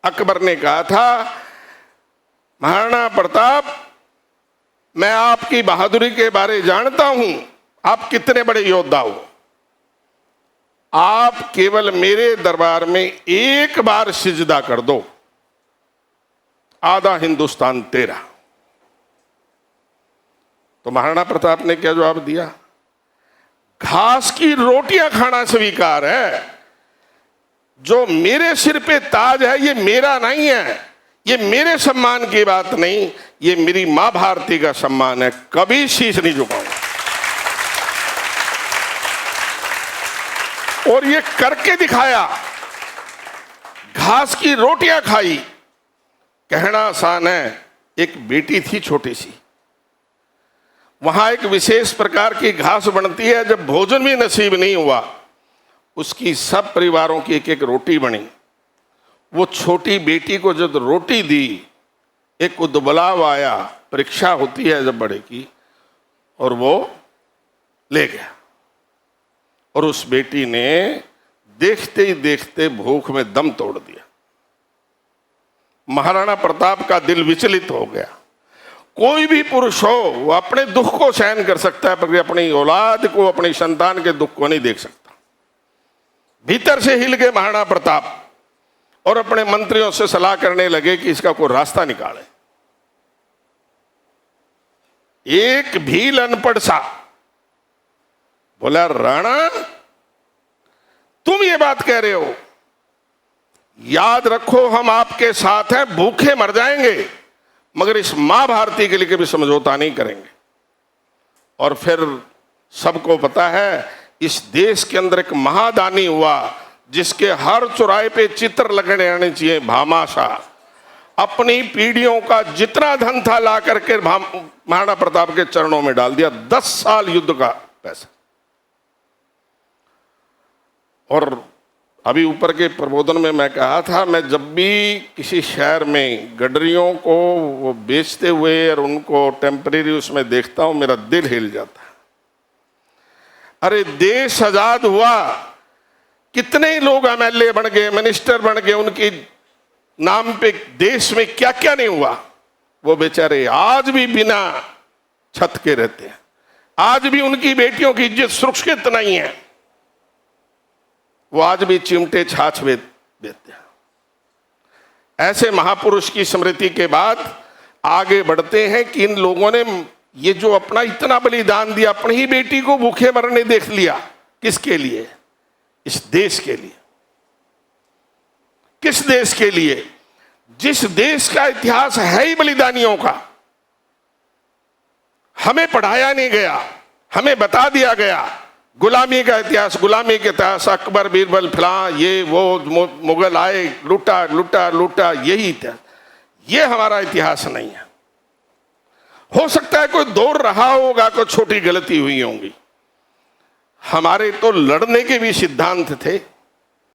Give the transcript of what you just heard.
अकबर ने कहा था, महाराणा प्रताप, मैं आपकी बहादुरी के बारे जानता हूं, आप कितने बड़े योद्धा हो, आप केवल मेरे दरबार में एक बार सिजदा कर दो, आधा हिंदुस्तान तेरा। तो महाराणा प्रताप ने क्या जवाब दिया? घास की रोटियां खाना स्वीकार है, जो मेरे सिर पे ताज है ये मेरा नहीं है, ये मेरे सम्मान की बात नहीं, ये मेरी मां भारती का सम्मान है, कभी शीश नहीं झुकाऊंगा। और ये करके दिखाया, घास की रोटियां खाई। कहना आसान है, एक बेटी थी छोटी सी, वहां एक विशेष प्रकार की घास बनती है, जब भोजन भी नसीब नहीं हुआ, उसकी सब परिवारों की एक एक रोटी बनी। वो छोटी बेटी को जब रोटी दी, एक उद्बलाव आया, परीक्षा होती है जब बड़े की, और वो ले गया। और उस बेटी ने देखते ही देखते भूख में दम तोड़ दिया। महाराणा प्रताप का दिल विचलित हो गया। कोई भी पुरुष हो, वो अपने दुख को सहन कर सकता है, पर अपनी औलाद को, अपनी संतान के दुख को नहीं देख सकता। भीतर से हिल गए महाराणा प्रताप और अपने मंत्रियों से सलाह करने लगे कि इसका कोई रास्ता निकाले। एक भील अनपढ़ सा बोला, राणा तुम ये बात कह रहे हो, याद रखो हम आपके साथ हैं, भूखे मर जाएंगे, मगर इस मां भारती के लिए कभी समझौता नहीं करेंगे। और फिर सबको पता है, इस देश के अंदर एक महादानी हुआ जिसके हर चौराहे पे चित्र लगने आने चाहिए, भामाशाह। अपनी पीढ़ियों का जितना धन था ला करके महाराणा प्रताप के चरणों में डाल दिया, 10 साल युद्ध का पैसा। और अभी ऊपर के प्रबोधन में मैं कहा था, मैं जब भी किसी शहर में गडरियों को वो बेचते हुए और उनको टेम्परेरी उसमें देखता हूं, मेरा दिल हिल जाता है। अरे देश आजाद हुआ, कितने ही लोग एमएलए बन गए, मिनिस्टर बन गए, उनकी नाम पे देश में क्या क्या नहीं हुआ। वो बेचारे आज भी बिना छत के रहते हैं, आज भी उनकी बेटियों की इज्जत सुरक्षित नहीं है, वो आज भी चिमटे छाछ बेचते हैं। ऐसे महापुरुष की स्मृति के बाद आगे बढ़ते हैं कि इन लोगों ने ये जो अपना इतना बलिदान दिया, अपनी ही बेटी को भूखे मरने देख लिया, किसके लिए? इस देश के लिए। किस देश के लिए? जिस देश का इतिहास है ही बलिदानियों का। हमें पढ़ाया नहीं गया, हमें बता दिया गया गुलामी का इतिहास, गुलामी के इतिहास, अकबर बीरबल फलां ये वो मुगल आए, लूटा लूटा लूटा, यही इतिहास। ये हमारा इतिहास नहीं है। हो सकता है कोई दौर रहा होगा, कोई छोटी गलती हुई होंगी। हमारे तो लड़ने के भी सिद्धांत थे।